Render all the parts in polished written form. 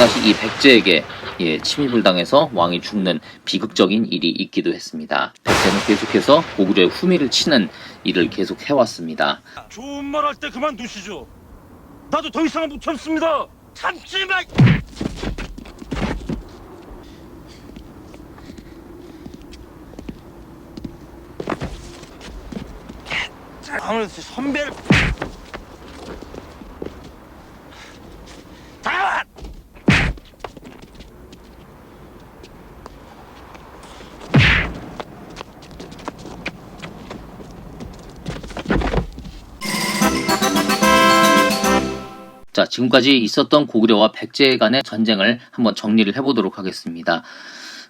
또다시 이 백제에게 침입을 당해서 왕이 죽는 비극적인 일이 있기도 했습니다. 백제는 계속해서 고구려의 후미를 치는 일을 계속 해왔습니다. 좋은 말 할 때 그만 두시죠. 나도 더 이상은 못 참습니다. 참지 마. 아무래도 선배를 다. 자, 지금까지 있었던 고구려와 백제 간의 전쟁을 한번 정리를 해보도록 하겠습니다.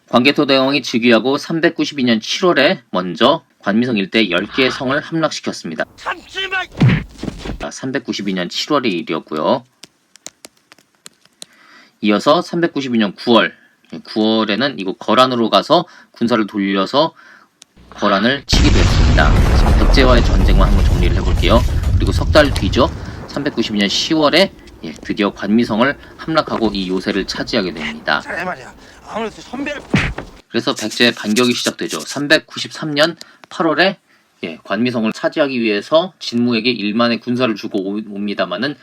광개토 대왕이 즉위하고 392년 7월에 먼저 관미성 일대 10개의 성을 함락시켰습니다. 392년 7월의 일이었고요. 이어서 392년 9월에는 이곳 거란으로 가서 군사를 돌려서 거란을 치기도 했습니다. 지금 백제와의 전쟁만 한번 정리를 해볼게요. 그리고 석 달 뒤죠. 392년 10월에 드디어 관미성을 함락하고 이 요새를 차지하게 됩니다. 아무래도 선배를. 그래서 백제의 반격이 시작되죠. 393년 8월에 관미성을 차지하기 위해서 진무에게 1만의 군사를 주고 옵니다마는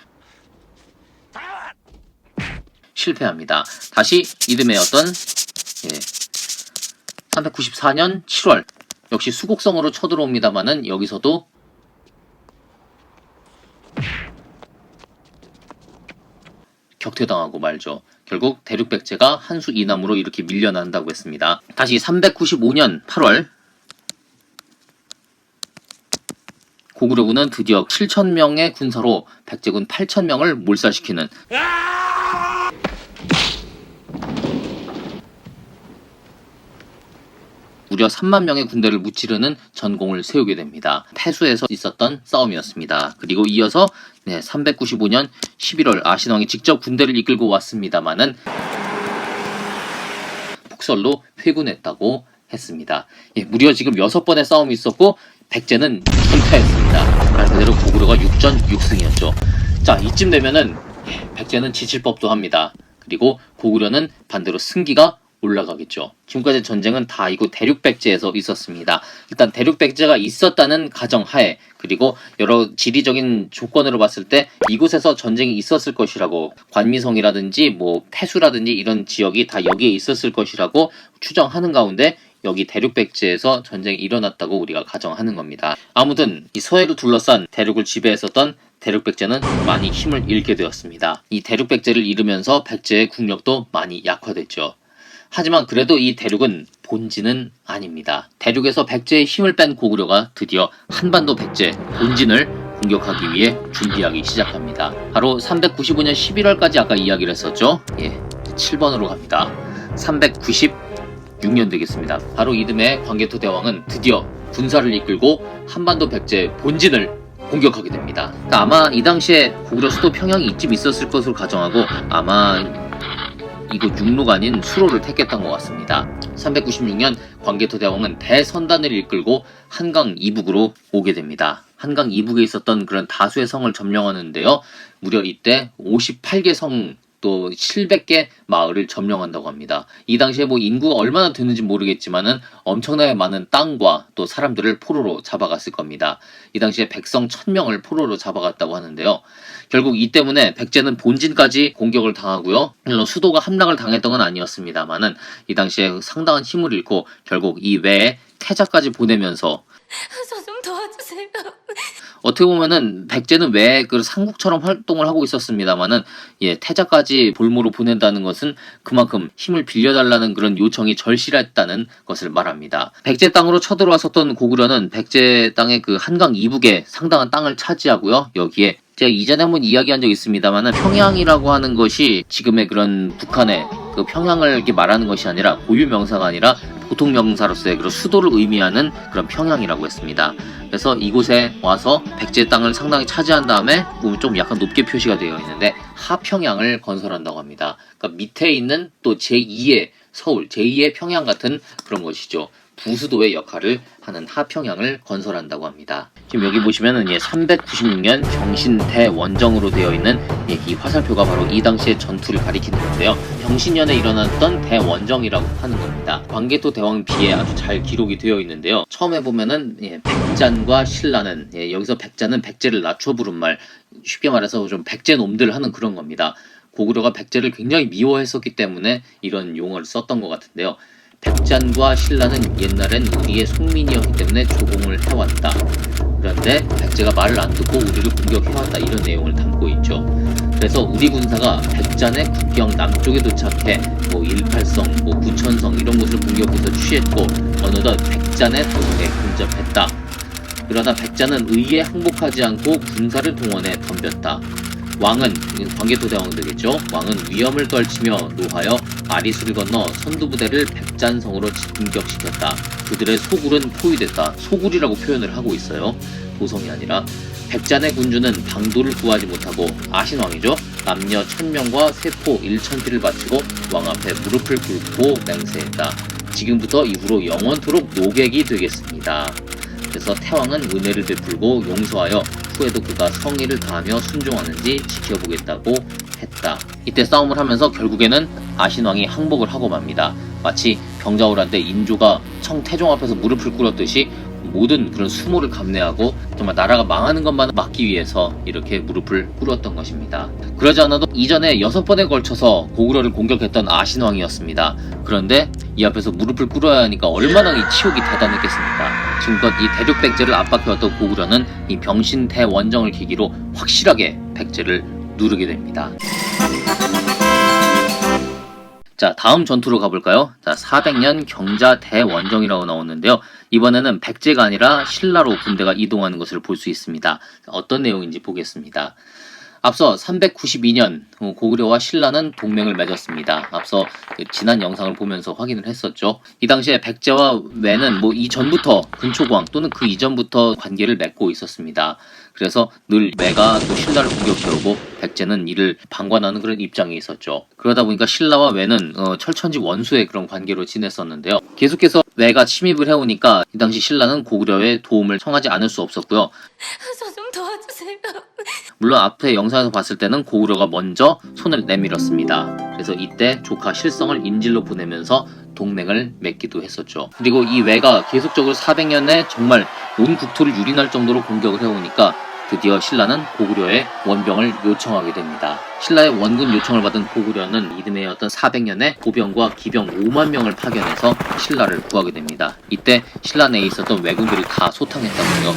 실패합니다. 다시 이듬해 어떤 394년 7월 역시 수곡성으로 쳐들어옵니다마는 여기서도 격퇴당하고 말죠. 결국 대륙백제가 한수 이남으로 이렇게 밀려난다고 했습니다. 다시 395년 8월 고구려군은 드디어 7,000명의 군사로 백제군 8,000명을 몰살시키는 무려 3만 명의 군대를 무찌르는 전공을 세우게 됩니다. 패수에서 있었던 싸움이었습니다. 그리고 이어서 395년 11월 아신왕이 직접 군대를 이끌고 왔습니다마는 폭설로 회군했다고 했습니다. 무려 지금 6번의 싸움이 있었고 백제는 전패했습니다. 말 그대로 고구려가 6전 6승이었죠. 자, 이쯤 되면은 백제는 지칠 법도 합니다. 그리고 고구려는 반대로 승기가 올라가겠죠. 지금까지 전쟁은 다 이곳 대륙백제에서 있었습니다. 일단 대륙백제가 있었다는 가정하에 그리고 여러 지리적인 조건으로 봤을 때 이곳에서 전쟁이 있었을 것이라고 관미성이라든지 뭐 패수라든지 이런 지역이 다 여기에 있었을 것이라고 추정하는 가운데 여기 대륙백제에서 전쟁이 일어났다고 우리가 가정하는 겁니다. 아무튼 이 서해를 둘러싼 대륙을 지배했었던 대륙백제는 많이 힘을 잃게 되었습니다. 이 대륙백제를 잃으면서 백제의 국력도 많이 약화됐죠. 하지만 그래도 이 대륙은 본진은 아닙니다. 대륙에서 백제의 힘을 뺀 고구려가 드디어 한반도 백제 본진을 공격하기 위해 준비하기 시작합니다. 바로 395년 11월까지 아까 이야기를 했었죠. 7번으로 갑니다. 396년 되겠습니다. 바로 이듬해 광개토 대왕은 드디어 군사를 이끌고 한반도 백제 본진을 공격하게 됩니다. 그러니까 아마 이 당시에 고구려 수도 평양이 이쯤 있었을 것으로 가정하고 아마 이곳 육로가 아닌 수로를 택했던 것 같습니다. 396년 광개토 대왕은 대선단을 이끌고 한강 이북으로 오게 됩니다. 한강 이북에 있었던 그런 다수의 성을 점령하는데요. 무려 이때 58개 성 또 700개 마을을 점령한다고 합니다. 이 당시에 뭐 인구가 얼마나 됐는지 모르겠지만은 엄청나게 많은 땅과 또 사람들을 포로로 잡아갔을 겁니다. 이 당시에 백성 1000명을 포로로 잡아갔다고 하는데요. 결국 이 때문에 백제는 본진까지 공격을 당하고요. 물론 수도가 함락을 당했던 건 아니었습니다만은 이 당시에 상당한 힘을 잃고 결국 이 외에 태자까지 보내면서 저 좀 도와주세요. 어떻게 보면은 백제는 왜 그 상국처럼 활동을 하고 있었습니다만은 태자까지 볼모로 보낸다는 것은 그만큼 힘을 빌려달라는 그런 요청이 절실했다는 것을 말합니다. 백제 땅으로 쳐들어왔었던 고구려는 백제 땅의 그 한강 이북에 상당한 땅을 차지하고요. 여기에 제가 이전에 한번 이야기한 적이 있습니다만은 평양이라고 하는 것이 지금의 그런 북한의 그 평양을 이렇게 말하는 것이 아니라 고유 명사가 아니라 보통 명사로서의 그런 수도를 의미하는 그런 평양이라고 했습니다. 그래서 이곳에 와서 백제 땅을 상당히 차지한 다음에 좀 약간 높게 표시가 되어 있는데 하평양을 건설한다고 합니다. 그러니까 밑에 있는 또 제2의 서울, 제2의 평양 같은 그런 것이죠. 부수도의 역할을 하는 하평양을 건설한다고 합니다. 지금 여기 보시면은 396년 병신대원정으로 되어 있는 이 화살표가 바로 이 당시의 전투를 가리키는 건데요. 병신년에 일어났던 대원정이라고 하는 겁니다. 광개토 대왕 비에 아주 잘 기록이 되어 있는데요. 처음에 보면은 백잔과 신라는 여기서 백잔은 백제를 낮춰 부른 말, 쉽게 말해서 좀 백제 놈들 하는 그런 겁니다. 고구려가 백제를 굉장히 미워했었기 때문에 이런 용어를 썼던 것 같은데요. 백잔과 신라는 옛날엔 우리의 속민이었기 때문에 조공을 해왔다. 그런데 백제가 말을 안 듣고 우리를 공격해왔다. 이런 내용을 담고 있죠. 그래서 우리 군사가 백잔의 국경 남쪽에 도착해 18성, 구천성 이런 곳을 공격해서 취했고 어느덧 백잔의 도성에 근접했다. 그러다 백잔은 의에 항복하지 않고 군사를 동원해 덤볐다. 왕은, 광개토 대왕 되겠죠. 왕은 위험을 떨치며 노하여 아리수를 건너 선두부대를 백잔성으로 진격시켰다. 그들의 소굴은 포위됐다. 소굴이라고 표현을 하고 있어요. 도성이 아니라. 백잔의 군주는 방도를 구하지 못하고 아신왕이죠. 남녀 1000명과 세포 1000피를 바치고 왕 앞에 무릎을 꿇고 맹세했다. 지금부터 이후로 영원토록 노객이 되겠습니다. 그래서 태왕은 은혜를 베풀고 용서하여 후에도 그가 성의를 다하며 순종하는지 지켜보겠다고 했다. 이때 싸움을 하면서 결국에는 아신왕이 항복을 하고 맙니다. 마치 병자호란 때 인조가 청태종 앞에서 무릎을 꿇었듯이 모든 그런 수모를 감내하고 정말 나라가 망하는 것만 막기 위해서 이렇게 무릎을 꿇었던 것입니다. 그러지 않아도 이전에 6번에 걸쳐서 고구려를 공격했던 아신왕이었습니다. 그런데 이 앞에서 무릎을 꿇어야 하니까 얼마나 이 치욕이 대단했겠습니까? 지금껏 이 대륙 백제를 압박해왔던 고구려는 이 병신 대원정을 계기로 확실하게 백제를 누르게 됩니다. 자, 다음 전투로 가볼까요? 자, 400년 경자 대원정이라고 나오는데요. 이번에는 백제가 아니라 신라로 군대가 이동하는 것을 볼 수 있습니다. 어떤 내용인지 보겠습니다. 앞서 392년 고구려와 신라는 동맹을 맺었습니다. 앞서 지난 영상을 보면서 확인을 했었죠. 이 당시에 백제와 왜는 이전부터 근초고왕 또는 그 이전부터 관계를 맺고 있었습니다. 그래서 늘 왜가 또 신라를 공격해오고 백제는 이를 방관하는 그런 입장에 있었죠. 그러다 보니까 신라와 왜는 철천지 원수의 그런 관계로 지냈었는데요. 계속해서 왜가 침입을 해오니까 이 당시 신라는 고구려의 도움을 청하지 않을 수 없었고요. 저 좀 도와주세요. 물론 앞에 영상에서 봤을 때는 고구려가 먼저 손을 내밀었습니다. 그래서 이때 조카 실성을 인질로 보내면서 동맹을 맺기도 했었죠. 그리고 이 왜가 계속적으로 400년에 정말 온 국토를 유린할 정도로 공격을 해오니까 드디어 신라는 고구려의 원병을 요청하게 됩니다. 신라의 원군 요청을 받은 고구려는 이듬해 어떤 400년에 보병과 기병 5만 명을 파견해서 신라를 구하게 됩니다. 이때 신라 내에 있었던 왜군들이 다 소탕했다고요.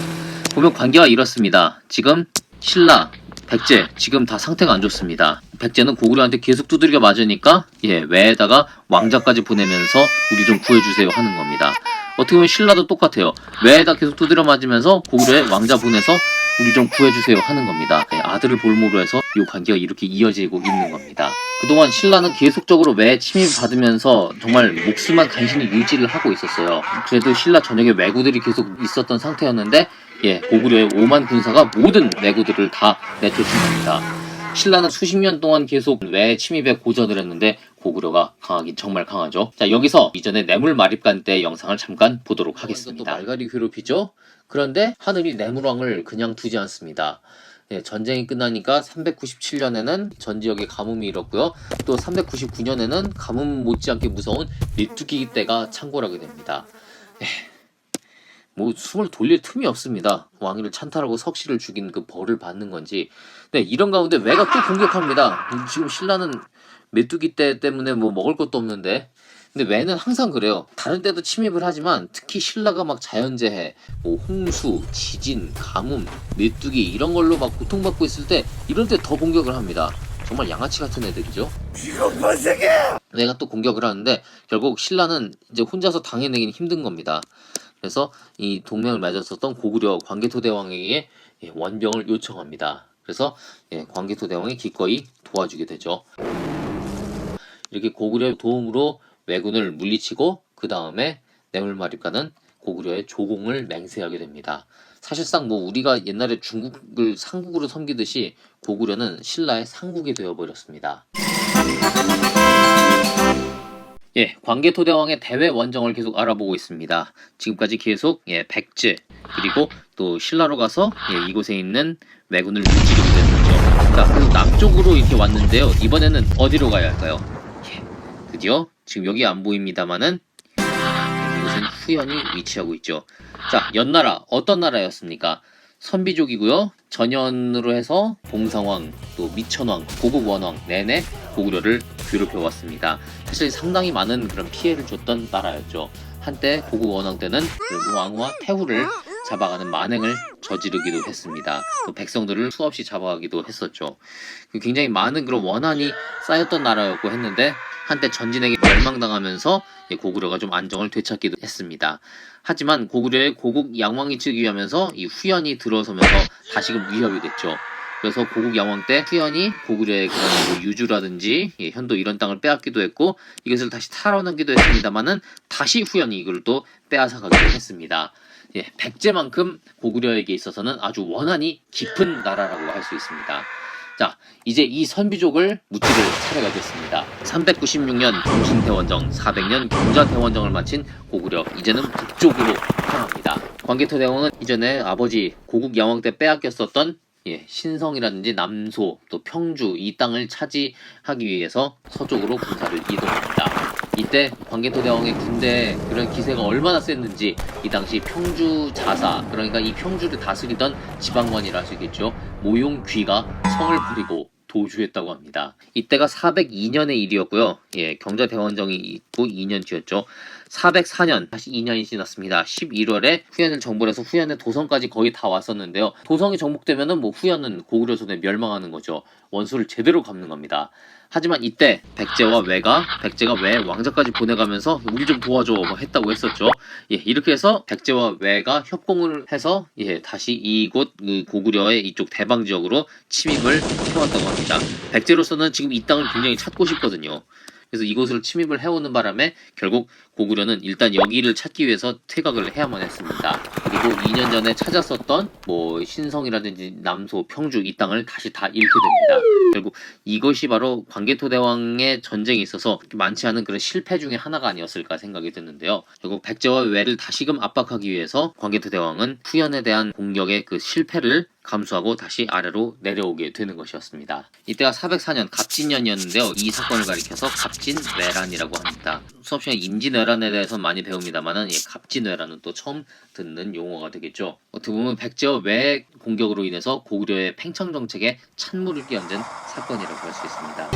보면 관계가 이렇습니다. 지금 신라, 백제 지금 다 상태가 안 좋습니다. 백제는 고구려한테 계속 두들겨 맞으니까 왜에다가 왕자까지 보내면서 우리 좀 구해주세요 하는 겁니다. 어떻게 보면 신라도 똑같아요. 왜에다 계속 두드려 맞으면서 고구려에 왕자 보내서 우리 좀 구해주세요 하는 겁니다. 아들을 볼모로 해서 이 관계가 이렇게 이어지고 있는 겁니다. 그동안 신라는 계속적으로 왜 침입을 받으면서 정말 목숨만 간신히 유지를 하고 있었어요. 그래도 신라 전역에 왜구들이 계속 있었던 상태였는데 고구려의 5만 군사가 모든 왜구들을 다 내쫓은 겁니다. 신라는 수십 년 동안 계속 왜 침입에 고전을 했는데 고구려가 강하긴 정말 강하죠. 자, 여기서 이전에 뇌물마립간 때 영상을 잠깐 보도록 하겠습니다. 또 말갈이 괴롭히죠? 그런데 하늘이 뇌물왕을 그냥 두지 않습니다. 전쟁이 끝나니까 397년에는 전 지역에 가뭄이 일었고요. 또 399년에는 가뭄 못지않게 무서운 메뚜기 떼가 창궐하게 됩니다. 숨을 돌릴 틈이 없습니다. 왕위를 찬탈하고 석씨를 죽인 그 벌을 받는 건지. 이런 가운데 왜가 또 공격합니다. 지금 신라는 메뚜기 떼 때문에 먹을 것도 없는데. 근데 왜는 항상 그래요. 다른 데도 침입을 하지만 특히 신라가 막 자연재해, 홍수, 지진, 가뭄, 메뚜기 이런 걸로 막 고통받고 있을 때 이런 때 더 공격을 합니다. 정말 양아치 같은 애들이죠. 내가 또 공격을 하는데 결국 신라는 이제 혼자서 당해내기는 힘든 겁니다. 그래서 이 동맹을 맺었었던 고구려 광개토 대왕에게 원병을 요청합니다. 그래서 광개토 대왕이 기꺼이 도와주게 되죠. 이렇게 고구려의 도움으로 왜군을 물리치고 그 다음에 뇌물마립간은 고구려의 조공을 맹세하게 됩니다. 사실상 우리가 옛날에 중국을 상국으로 섬기듯이 고구려는 신라의 상국이 되어버렸습니다. 예, 광개토대왕의 대외 원정을 계속 알아보고 있습니다. 지금까지 계속 백제 그리고 또 신라로 가서 이곳에 있는 왜군을 무찌르게 됐었죠. 자, 그래서 남쪽으로 이렇게 왔는데요. 이번에는 어디로 가야 할까요? 드디어 지금 여기 안 보입니다만은 이곳은 후연이 위치하고 있죠. 자, 연나라 어떤 나라였습니까? 선비족이고요. 전연으로 해서 봉상왕, 또 미천왕, 고국원왕 내내 고구려를 괴롭혀 왔습니다. 사실 상당히 많은 그런 피해를 줬던 나라였죠. 한때 고국원왕 때는 그 왕과 태후를 잡아가는 만행을 저지르기도 했습니다. 또 백성들을 수없이 잡아가기도 했었죠. 굉장히 많은 그런 원한이 쌓였던 나라였고 했는데 한때 전진에게 멸망당하면서 고구려가 좀 안정을 되찾기도 했습니다. 하지만 고구려의 고국 양왕이 즉위하면서 이 후연이 들어서면서 다시금 위협이 됐죠. 그래서 고국 양왕 때 후연이 고구려의 그런 뭐 유주라든지 현도 이런 땅을 빼앗기도 했고 이것을 다시 탈환하기도 했습니다만은 다시 후연이 이걸 또 빼앗아가기도 했습니다. 백제만큼 고구려에게 있어서는 아주 원한이 깊은 나라라고 할 수 있습니다. 자, 이제 이 선비족을 무찌를 차례가 됐습니다. 396년 동신대원정, 400년 경자대원정을 마친 고구려, 이제는 북쪽으로 향합니다. 광개토대왕은 이전에 아버지 고국 양왕 때 빼앗겼었던 신성이라든지 남소, 또 평주 이 땅을 차지하기 위해서 서쪽으로 군사를 이동합니다. 이때 광개토대왕의 군대에 그런 기세가 얼마나 셌는지 이 당시 평주 자사, 그러니까 이 평주를 다스리던 지방관이라 할 수 있겠죠. 모용귀가 성을 버리고 도주했다고 합니다. 이때가 402년의 일이었고요. 경자대원정이 있고 2년 뒤였죠. 404년, 다시 2년이 지났습니다. 11월에 후연을 정벌해서 후연의 도성까지 거의 다 왔었는데요. 도성이 정복되면은 뭐 후연은 고구려 손에 멸망하는 거죠. 원수를 제대로 갚는 겁니다. 하지만 이때 백제가 외 왕자까지 보내가면서 우리 좀 도와줘 뭐 했다고 했었죠. 이렇게 해서 백제와 외가 협공을 해서 다시 이곳 고구려의 이쪽 대방 지역으로 침입을 해왔다고 합니다. 백제로서는 지금 이 땅을 굉장히 찾고 싶거든요. 그래서 이곳을 침입을 해오는 바람에 결국 고구려는 일단 여기를 찾기 위해서 퇴각을 해야만 했습니다. 그리고 2년 전에 찾았었던 뭐 신성이라든지 남소, 평주 이 땅을 다시 다 잃게 됩니다. 결국 이것이 바로 광개토대왕의 전쟁에 있어서 많지 않은 그런 실패 중에 하나가 아니었을까 생각이 드는데요. 결국 백제와 외를 다시금 압박하기 위해서 광개토대왕은 후연에 대한 공격의 그 실패를 감수하고 다시 아래로 내려오게 되는 것이었습니다. 이때가 404년 갑진년이었는데요. 이 사건을 가리켜서 갑진뇌란이라고 합니다. 수업 시간에 임진왜란에 대해서 많이 배웁니다만은 갑진뇌란은 또 처음 듣는 용어가 되겠죠. 어떻게 보면 백제와 외 공격으로 인해서 고구려의 팽창 정책에 찬물을 끼얹은 사건이라고 할 수 있습니다.